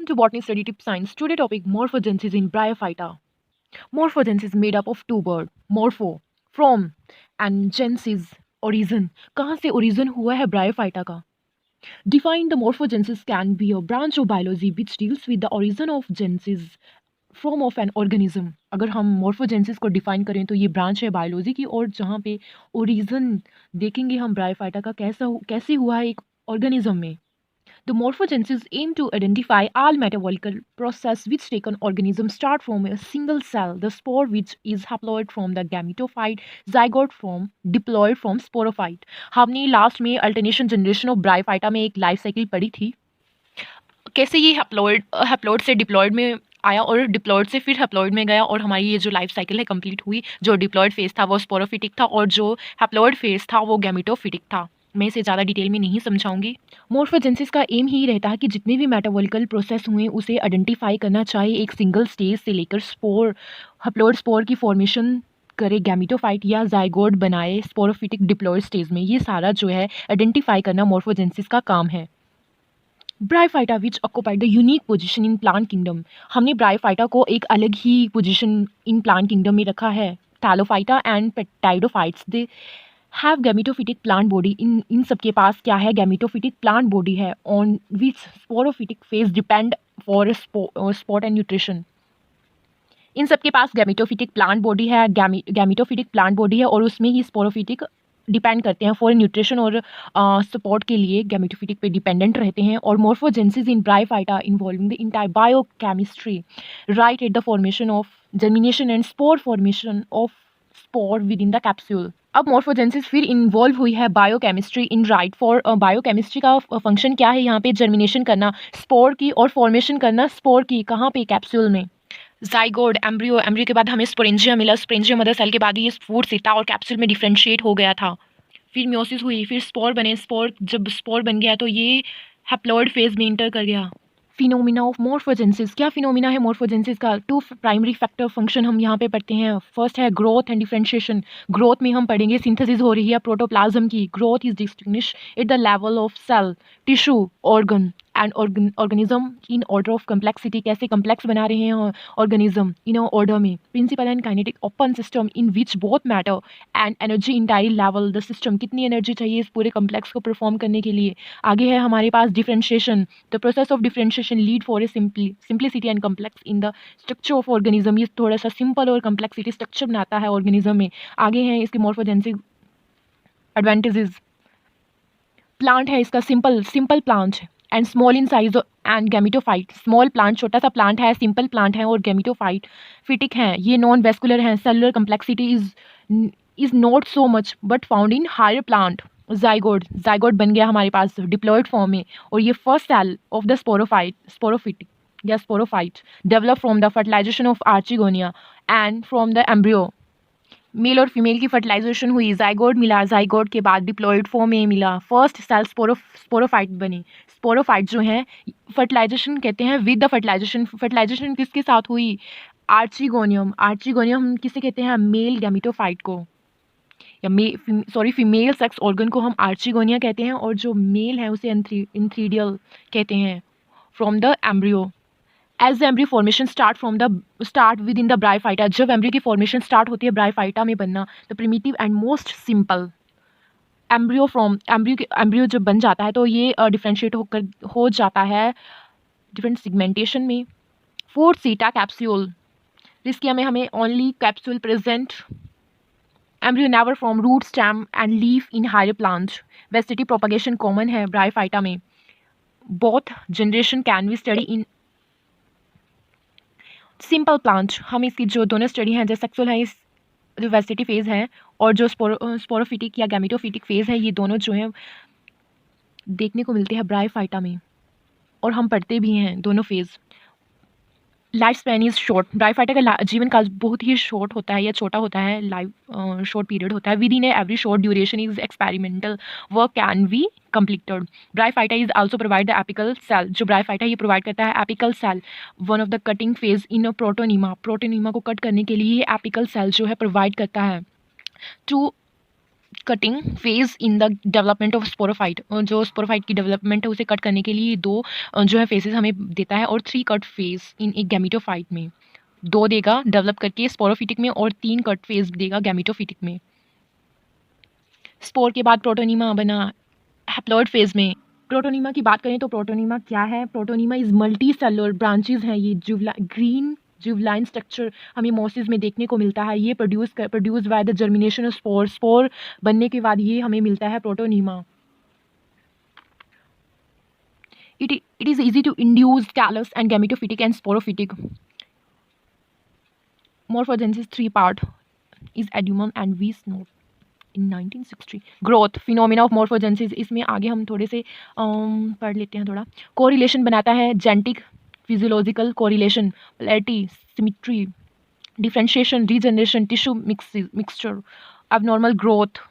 Welcome to Botany Study Tip Science. Today topic morphogenesis in Bryophyta. Morphogenesis made up of two words, morpho, from, and genesis, origin. कहाँ से origin हुआ है Bryophyta का? Define the morphogenesis can be a branch of biology which deals with the origin of genesis from of an organism. अगर हम morphogenesis को define करें तो ये branch है biology की और जहाँ पे origin देखेंगे हम Bryophyta का कैसे हुआ है एक organism में. The morphogenesis aim to identify all metabolical process which take an organism start from a single cell, the spore which is haploid from the gametophyte, zygote from diploid from sporophyte. हमने last में alternation generation of bryophyta में एक life cycle पढ़ी थी, कैसे ये haploid से diploid में आया और डिप्लॉइड से फिर हैप्लॉइड में गया और हमारी ये जो लाइफ साइकिल है कंप्लीट हुई. जो डिप्लॉइड फेज था वो स्पोरोफिटिक था और जो हैप्लॉइड फेज था वो गैमेटोफिटिक था. मैं इसे ज़्यादा डिटेल में नहीं समझाऊंगी. मोर्फोजेनेसिस का एम ही रहता है कि जितने भी मेटाबॉलिकल प्रोसेस हुए उसे आइडेंटिफाई करना चाहिए एक सिंगल स्टेज से लेकर स्पोर हैप्लॉइड स्पोर की फॉर्मेशन करे गैमेटोफाइट या जाइगोट बनाए स्पोरोफिटिक डिप्लॉइड स्टेज में. ये सारा जो है आइडेंटिफाई करना मोर्फोजेनेसिस का काम है. Bryophyta which occupied the unique position in plant kingdom. हमने ब्रायोफाइटा को एक अलग ही पोजीशन इन प्लांट किंगडम में रखा है. Thallophyta and pteridophytes they have gametophytic plant body. इन सबके पास क्या है? गैमेटोफिटिक प्लांट बॉडी है on which sporophytic phase depend for spot and nutrition. इन सबके पास गैमेटोफिटिक प्लांट बॉडी है, गैमेटोफिटिक प्लांट बॉडी है और उसमें ही स्पोरोफिटिक डिपेंड करते हैं फॉर न्यूट्रिशन और सपोर्ट के लिए गैमेटोफिटिक पे डिपेंडेंट रहते हैं. और morphogenesis in bryophyta involving the entire biochemistry right at the formation of germination and spore formation of spore with in the capsule. अब मोर्फोजेनेसिस फिर इन्वॉल्व हुई है biochemistry in right for biochemistry का function क्या है यहाँ पे? जर्मिनेशन करना स्पोर की और फॉर्मेशन करना स्पोर की. कहाँ पे? कैप्सूल में. जाइगोड एम्ब्रियो के बाद हमें स्पोरेंजिया मिला. स्पोरेंजिया मदर सेल के बाद ये फूड से था और कैप्सूल में डिफ्रेंशिएट हो गया था. फिर म्योसिस हुई, फिर स्पोर बने. जब स्पोर बन गया तो ये हैप्लॉइड फेज में इंटर कर गया. Phenomena of morphogenesis. क्या फिनोमिना है मोर्फोजेनेसिस का? टू प्राइमरी फैक्टर फंक्शन हम यहाँ पे पढ़ते हैं. फर्स्ट है ग्रोथ एंड डिफ्रेंशिएशन. ग्रोथ में हम पढ़ेंगे सिंथेसिस हो रही है प्रोटोप्लाज्म की. Growth is distinguish at the level of cell, tissue, organ and organism in order of complexity. कैसे कम्प्लेक्स बना रहे हैं ऑर्गेनिज्म इन ऑर्डर में. Principle and kinetic open system in which both matter and energy entire level the system. कितनी energy चाहिए इस पूरे complex को परफॉर्म करने के लिए. आगे है हमारे पास differentiation. The process of differentiation lead for a simplicity and complex in the structure of organism. ये थोड़ा सा सिंपल और कम्प्लेक्सिटी स्ट्रक्चर बनाता है ऑर्गेनिज्म में. आगे हैं इसके मोर्फोजेनेसिस एडवांटेजेस. प्लांट है इसका simple plant and small in size and gametophyte. Small plant, छोटा सा प्लांट है, सिंपल प्लांट है और गैमेटोफाइट फिटिक हैं. ये नॉन वेस्कुलर हैं. Cellular complexity is not so much but found in higher plant. Zygote बन गया हमारे पास डिप्लॉइड फॉर्म में और ये first cell of the sporophytic या sporophyte develop from the fertilisation of archegonia and from the embryo. Male और female की फर्टिलाइजेशन हुई, जाइगोट मिला, जाइगोट के बाद डिप्लॉइड फॉर्म में मिला, फर्स्ट सेल स्पोरोफाइट बनी. स्पोरोफाइट जो हैं फर्टिलाइजेशन कहते हैं विद द फर्टिलाइजेशन किसके साथ हुई? आर्चिगोनियम. आर्चिगोनियम किसे कहते हैं? मेल गैमेटोफाइट को या फीमेल सेक्स ऑर्गन को हम आर्चिगोनिया कहते हैं और जो मेल है उसे इंथ्रीडियल कहते हैं from the embryo. As the embryo formation start within the bryophyta. जब एम्ब्रियो की फॉर्मेशन स्टार्ट होती है ब्रायोफाइटा में बनना, the primitive and most simple embryo जब बन जाता है तो ये डिफ्रेंशिएट हो जाता है डिफरेंट सिगमेंटेशन में. Fourth seta capsule. जिसकी हमें only capsule present. Embryo never from root, stem and leaf in higher plant. Vegetative propagation common है ब्रायोफाइटा में. Both generation can be study in simple plant. हम इसकी जो दोनों स्टडी हैं, जो सेक्सुअल है, इस जो वेजिटेटिव फेज है और जो स्पोरोफिटिक या गैमेटोफिटिक फेज है, ये दोनों जो हैं देखने को मिलते हैं ब्रायोफाइटा में और हम पढ़ते भी हैं दोनों phase. Life span is short. Bryophyta का जीवन काल बहुत ही शॉर्ट होता है या छोटा होता है. लाइफ शॉर्ट पीरियड होता है. Within every short duration is experimental work can be completed. Bryophyta is also provide the apical cell. जो ब्रायोफाइटा ये प्रोवाइड करता है apical cell, one of the cutting phase in protonema. Protonema को cut करने के लिए apical cell जो है प्रोवाइड करता है. Two cutting phase in the development of sporophyte, जो स्पोरोफाइट की डेवलपमेंट है उसे कट करने के लिए दो जो है फेजेस हमें देता है, और 3 कट फेज इन एक गैमीटोफाइट में। 2 देगा डेवलप करके स्पोरोफिटिक में, और 3 कट फेज देगा गैमीटोफिटिक में। स्पोर के बाद प्रोटोनीमा बना हैप्लॉइड फेज में। प्रोटोनीमा की बात करें तो प्रोटोनीमा क्या है? Protonema is multi cellular branches हैं ये, ग्रीन जुवलाइन स्ट्रक्चर हमें मॉसिस में देखने को मिलता है। ये produce by the germination of spore, spore बनने के बाद ये हमें मिलता है protonema. It is easy to induce callus and gametophytic and sporophytic. Morphogenesis 3 part is Edumon and V. Snow in 1960. Growth phenomena of morphogenesis, इसमें आगे हम थोड़े से पढ़ लेते हैं। थोड़ा कोरिलेशन बनाता है, genetic physiological correlation, polarity, symmetry, differentiation, regeneration, tissue mixture, abnormal growth.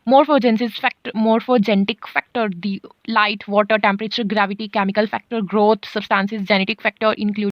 Morphogenesis factor, morphogenetic factor, the light, water, temperature, gravity, chemical factor, growth, substances, genetic factor include